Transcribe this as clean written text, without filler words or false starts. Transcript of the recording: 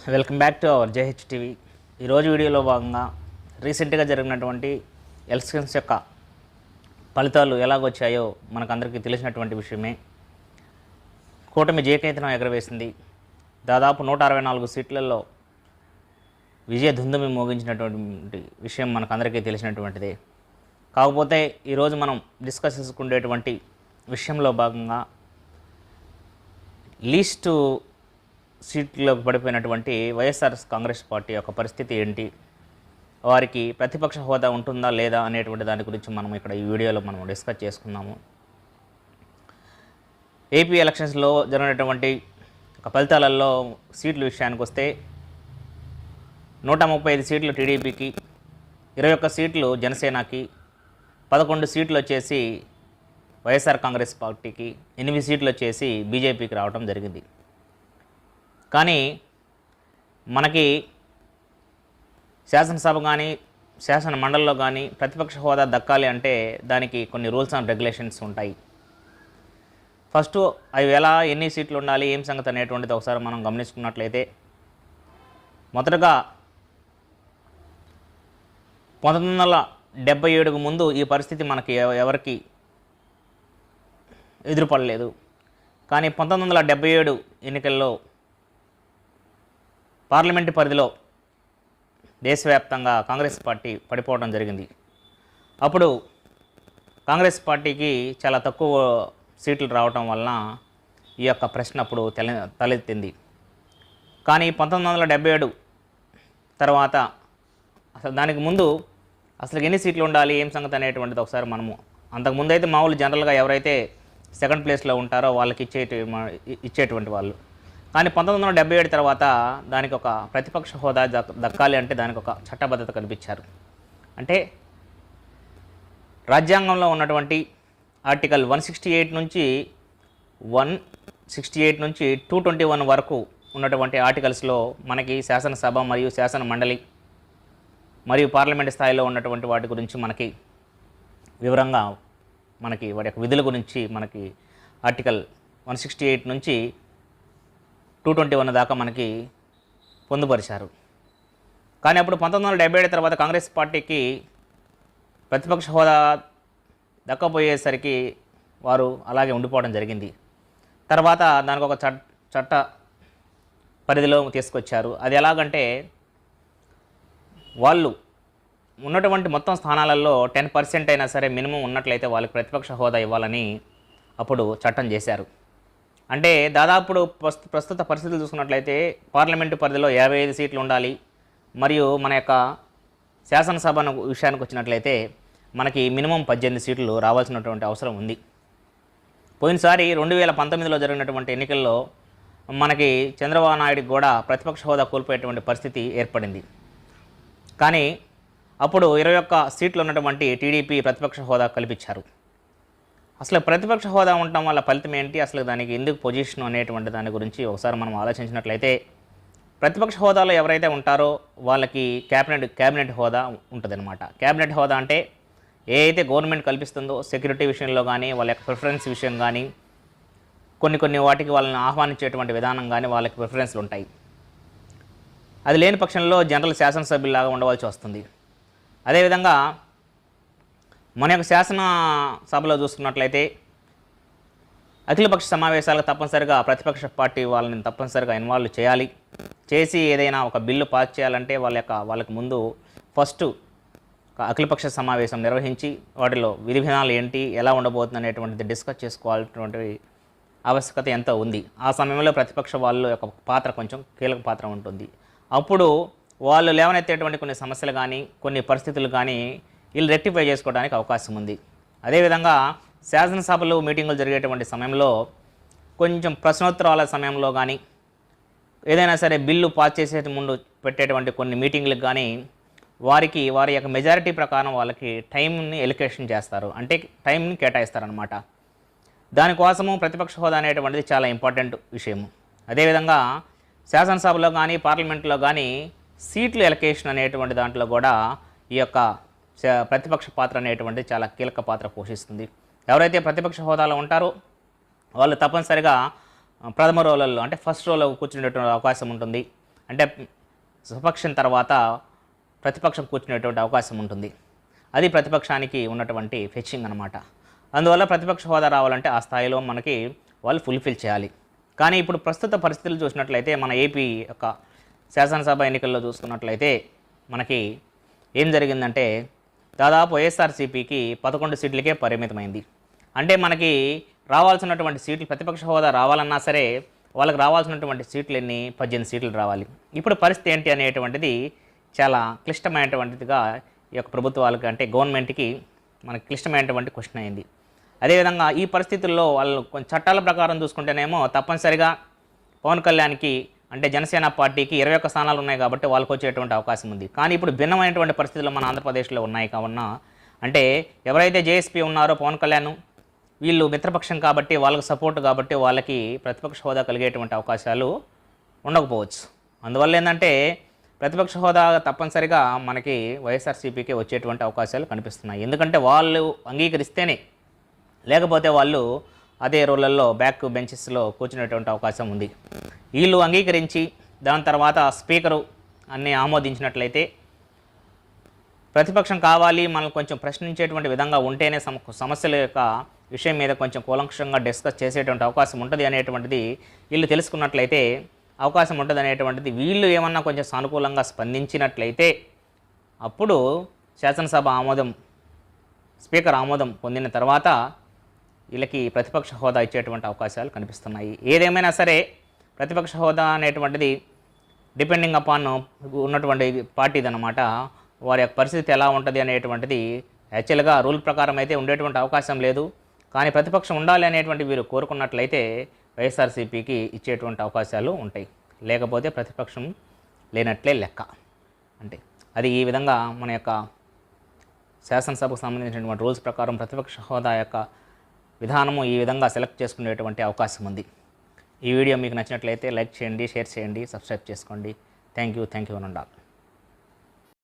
Welcome back to our JH TV. ఈరోజు వీడియోలో భాగంగా రీసెంట్గా జరిగినటువంటి ఎలక్షన్స్ యొక్క ఫలితాలు ఎలాగొచ్చాయో మనకందరికీ తెలిసినటువంటి విషయమే. కూటమి జయకేతనం ఎగరవేసింది. దాదాపు 164 సీట్లలో విజయ దుందుమి మోగించినటువంటి విషయం మనకందరికీ తెలిసినటువంటిదే. కాకపోతే ఈరోజు మనం డిస్కస్ చేసుకునేటువంటి విషయంలో భాగంగా లీస్టు సీట్లోకి పడిపోయినటువంటి వైఎస్ఆర్ కాంగ్రెస్ పార్టీ యొక్క పరిస్థితి ఏంటి, వారికి ప్రతిపక్ష హోదా ఉంటుందా లేదా అనేటువంటి దాని గురించి మనం ఇక్కడ ఈ వీడియోలో మనం డిస్కస్ చేసుకున్నాము. ఏపీ ఎలక్షన్స్లో జరిగినటువంటి ఫలితాలలో సీట్ల విషయానికి వస్తే 135 సీట్లు టీడీపీకి, 21 సీట్లు జనసేనకి, 11 సీట్లు వచ్చేసి వైఎస్ఆర్ కాంగ్రెస్ పార్టీకి, 8 సీట్లు వచ్చేసి బీజేపీకి రావడం జరిగింది. కానీ మనకి శాసనసభ కానీ శాసన మండలిలో కానీ ప్రతిపక్ష హోదా దక్కాలి అంటే దానికి కొన్ని రూల్స్ అండ్ రెగ్యులేషన్స్ ఉంటాయి. ఫస్ట్ అవి ఎన్ని సీట్లు ఉండాలి, ఏం సంగతి అనేటువంటిది ఒకసారి మనం గమనించుకున్నట్లయితే, మొదటగా 1977కు ముందు ఈ పరిస్థితి మనకి ఎవరికి ఎదురుపడలేదు. కానీ 1977 ఎన్నికల్లో పార్లమెంటు పరిధిలో దేశవ్యాప్తంగా కాంగ్రెస్ పార్టీ పడిపోవడం జరిగింది. అప్పుడు కాంగ్రెస్ పార్టీకి చాలా తక్కువ సీట్లు రావటం వలన ఈ యొక్క ప్రశ్న అప్పుడు తలెత్తింది. కానీ 1977 తర్వాత అసలు దానికి ముందు అసలు ఎన్ని సీట్లు ఉండాలి, ఏం సంగతి అనేటువంటిది ఒకసారి మనము, అంతకుముందు అయితే మామూలు జనరల్గా ఎవరైతే సెకండ్ ప్లేస్లో ఉంటారో వాళ్ళకి ఇచ్చేటువంటి వాళ్ళు. కానీ 1977 తర్వాత దానికి ఒక ప్రతిపక్ష హోదా దక్కాలి అంటే దానికి ఒక చట్టబద్ధత కల్పించారు. అంటే రాజ్యాంగంలో ఉన్నటువంటి ఆర్టికల్ 168 నుంచి 221 వరకు ఉన్నటువంటి ఆర్టికల్స్లో మనకి శాసనసభ మరియు శాసన మండలి మరియు పార్లమెంటు స్థాయిలో ఉన్నటువంటి వాటి గురించి మనకి వివరంగా వాటి యొక్క విధుల గురించి మనకి ఆర్టికల్ 168 నుంచి 221 దాకా మనకి పొందుపరిచారు. కానీ అప్పుడు 1977 తర్వాత కాంగ్రెస్ పార్టీకి ప్రతిపక్ష హోదా దక్కపోయేసరికి వారు అలాగే ఉండిపోవడం జరిగింది. తర్వాత దానికి ఒక చట్ట పరిధిలో తీసుకొచ్చారు. అది ఎలాగంటే, వాళ్ళు ఉన్నటువంటి మొత్తం స్థానాలలో 10% అయినా సరే మినిమం ఉన్నట్లయితే వాళ్ళకి ప్రతిపక్ష హోదా ఇవ్వాలని అప్పుడు చట్టం చేశారు. అంటే దాదాపు ప్రస్తుత పరిస్థితులు చూసుకున్నట్లయితే పార్లమెంటు పరిధిలో 55 సీట్లు ఉండాలి. మరియు మన యొక్క శాసనసభ విషయానికి వచ్చినట్లయితే మనకి మినిమం 18 సీట్లు రావాల్సినటువంటి అవసరం ఉంది. పోయినసారి 2019లో జరిగినటువంటి ఎన్నికల్లో మనకి చంద్రబాబు నాయుడికి కూడా ప్రతిపక్ష హోదా కోల్పోయేటువంటి పరిస్థితి ఏర్పడింది. కానీ అప్పుడు 21 సీట్లు ఉన్నటువంటి టీడీపీ ప్రతిపక్ష హోదా కల్పించారు. అసలు ప్రతిపక్ష హోదా ఉండటం వల్ల ఫలితం ఏంటి, అసలు దానికి ఎందుకు పొజిషన్ అనేటువంటి దాని గురించి ఒకసారి మనం ఆలోచించినట్లయితే, ప్రతిపక్ష హోదాలో ఎవరైతే ఉంటారో వాళ్ళకి క్యాబినెట్ హోదా ఉంటుందన్నమాట. క్యాబినెట్ హోదా అంటే ఏ అయితే గవర్నమెంట్ కల్పిస్తుందో సెక్యూరిటీ విషయంలో కానీ, వాళ్ళ యొక్క ప్రిఫరెన్స్ విషయం కానీ, కొన్ని వాటికి వాళ్ళని ఆహ్వానించేటువంటి విధానం కానీ వాళ్ళకి ప్రిఫరెన్స్లు ఉంటాయి. అది లేని పక్షంలో జనరల్ శాసనసభ్యులాగా ఉండవలసి వస్తుంది. అదేవిధంగా మన యొక్క శాసన సభలో చూసుకున్నట్లయితే అఖిలపక్ష సమావేశాలకు తప్పనిసరిగా ప్రతిపక్ష పార్టీ వాళ్ళని తప్పనిసరిగా ఇన్వాల్వ్ చేయాలి. చేసి ఏదైనా ఒక బిల్లు పాస్ చేయాలంటే వాళ్ళకి ముందు ఫస్ట్ అఖిలపక్ష సమావేశం నిర్వహించి వాటిలో విధి విధానాలు ఏంటి, ఎలా ఉండబోతుంది అనేటువంటిది డిస్కస్ చేసుకోవాల్సినటువంటి ఆవశ్యకత ఎంతో ఉంది. ఆ సమయంలో ప్రతిపక్ష వాళ్ళ యొక్క పాత్ర కొంచెం కీలక పాత్ర ఉంటుంది. అప్పుడు వాళ్ళు లేవనెత్తేటువంటి కొన్ని సమస్యలు కానీ, కొన్ని పరిస్థితులు కానీ వీళ్ళు రెక్టిఫై చేసుకోవడానికి అవకాశం ఉంది. అదేవిధంగా శాసనసభలు మీటింగులు జరిగేటువంటి సమయంలో కొంచెం ప్రశ్నోత్తరాల సమయంలో కానీ, ఏదైనా సరే బిల్లు పాస్ చేసే ముందు పెట్టేటువంటి కొన్ని మీటింగ్లకు కానీ వారి యొక్క మెజారిటీ ప్రకారం వాళ్ళకి టైంని ఎలికేషన్ చేస్తారు, అంటే టైంని కేటాయిస్తారనమాట. దానికోసము ప్రతిపక్ష హోదా అనేటువంటిది చాలా ఇంపార్టెంట్ విషయము. అదేవిధంగా శాసనసభలో కానీ పార్లమెంట్లో కానీ సీట్లు ఎలకేషన్ అనేటువంటి దాంట్లో కూడా ఈ యొక్క ప్రతిపక్ష పాత్ర అనేటువంటిది చాలా కీలక పాత్ర పోషిస్తుంది. ఎవరైతే ప్రతిపక్ష హోదాలో ఉంటారో వాళ్ళు తప్పనిసరిగా ప్రథమ రోలలో అంటే ఫస్ట్ రోలో కూర్చునేటువంటి అవకాశం ఉంటుంది. అంటే స్వపక్షం తర్వాత ప్రతిపక్షం కూర్చునేటువంటి అవకాశం ఉంటుంది. అది ప్రతిపక్షానికి ఉన్నటువంటి ఫెచ్చింగ్ అనమాట. అందువల్ల ప్రతిపక్ష హోదా రావాలంటే ఆ స్థాయిలో మనకి వాళ్ళు ఫుల్ఫిల్ చేయాలి. కానీ ఇప్పుడు ప్రస్తుత పరిస్థితులు చూసినట్లయితే మన ఏపీ యొక్క శాసనసభ ఎన్నికల్లో చూసుకున్నట్లయితే మనకి ఏం జరిగిందంటే దాదాపు వైఎస్ఆర్సీపీకి 11 సీట్లకే పరిమితమైంది. అంటే మనకి రావాల్సినటువంటి సీట్లు ప్రతిపక్ష హోదా రావాలన్నా సరే వాళ్ళకి రావాల్సినటువంటి సీట్లు ఎన్ని 18 సీట్లు రావాలి. ఇప్పుడు పరిస్థితి ఏంటి అనేటువంటిది చాలా క్లిష్టమైనటువంటిదిగా ఈ యొక్క ప్రభుత్వాలకి అంటే గవర్నమెంట్కి మనకి క్లిష్టమైనటువంటి క్వశ్చన్ అయింది. అదేవిధంగా ఈ పరిస్థితుల్లో వాళ్ళు కొంచెం చట్టాల ప్రకారం చూసుకుంటేనేమో తప్పనిసరిగా పవన్ కళ్యాణ్కి అంటే జనసేన పార్టీకి 21 స్థానాలు ఉన్నాయి కాబట్టి వాళ్ళకి వచ్చేటువంటి అవకాశం ఉంది. కానీ ఇప్పుడు భిన్నమైనటువంటి పరిస్థితులు మన ఆంధ్రప్రదేశ్లో ఉన్నాయి కావున అంటే ఎవరైతే జేఎస్పీ ఉన్నారో పవన్ కళ్యాణ్ వీళ్ళు మిత్రపక్షం కాబట్టి వాళ్ళకి సపోర్ట్ కాబట్టి వాళ్ళకి ప్రతిపక్ష హోదా కలిగేటువంటి అవకాశాలు ఉండకపోవచ్చు. అందువల్ల ఏంటంటే ప్రతిపక్ష హోదా తప్పనిసరిగా మనకి వైఎస్ఆర్సీపీకి వచ్చేటువంటి అవకాశాలు కనిపిస్తున్నాయి. ఎందుకంటే వాళ్ళు అంగీకరిస్తేనే, లేకపోతే వాళ్ళు అదే రోళ్లలో బ్యాక్ బెంచెస్లో కూర్చునేటువంటి అవకాశం ఉంది. వీళ్ళు అంగీకరించి దాని తర్వాత స్పీకరు అన్నీ ఆమోదించినట్లయితే ప్రతిపక్షం కావాలి మనల్ని కొంచెం ప్రశ్నించేటువంటి విధంగా ఉంటేనే సమస్యల యొక్క విషయం మీద కొంచెం కూలంకషంగా డిస్కస్ చేసేటువంటి అవకాశం ఉంటుంది అనేటువంటిది వీళ్ళు తెలుసుకున్నట్లయితే అవకాశం ఉంటుంది అనేటువంటిది వీళ్ళు ఏమన్నా కొంచెం సానుకూలంగా స్పందించినట్లయితే అప్పుడు శాసనసభ ఆమోదం స్పీకర్ ఆమోదం పొందిన తర్వాత వీళ్ళకి ప్రతిపక్ష హోదా ఇచ్చేటువంటి అవకాశాలు కనిపిస్తున్నాయి. ఏదేమైనా సరే ప్రతిపక్ష హోదా అనేటువంటిది డిపెండింగ్ అపాన్ ఉన్నటువంటి పార్టీది అనమాట. వారి యొక్క పరిస్థితి ఎలా ఉంటుంది అనేటువంటిది యాక్చువల్గా రూల్ ప్రకారం అయితే ఉండేటువంటి అవకాశం లేదు. కానీ ప్రతిపక్షం ఉండాలి అనేటువంటి వీరు కోరుకున్నట్లయితే వైఎస్ఆర్సీపీకి ఇచ్చేటువంటి అవకాశాలు ఉంటాయి. లేకపోతే ప్రతిపక్షం లేనట్లే లెక్క. అంటే అది ఈ విధంగా మన యొక్క శాసనసభకు సంబంధించినటువంటి రూల్స్ ప్రకారం ప్రతిపక్ష హోదా యొక్క విధానము ఈ విధంగా సెలెక్ట్ చేసుకునేటువంటి అవకాశం ఉంది. ఈ వీడియో మీకు నచ్చినట్లయితే లైక్ చేయండి, షేర్ చేయండి, సబ్స్క్రైబ్ చేసుకోండి. థ్యాంక్ యూ అని ఉండాలి.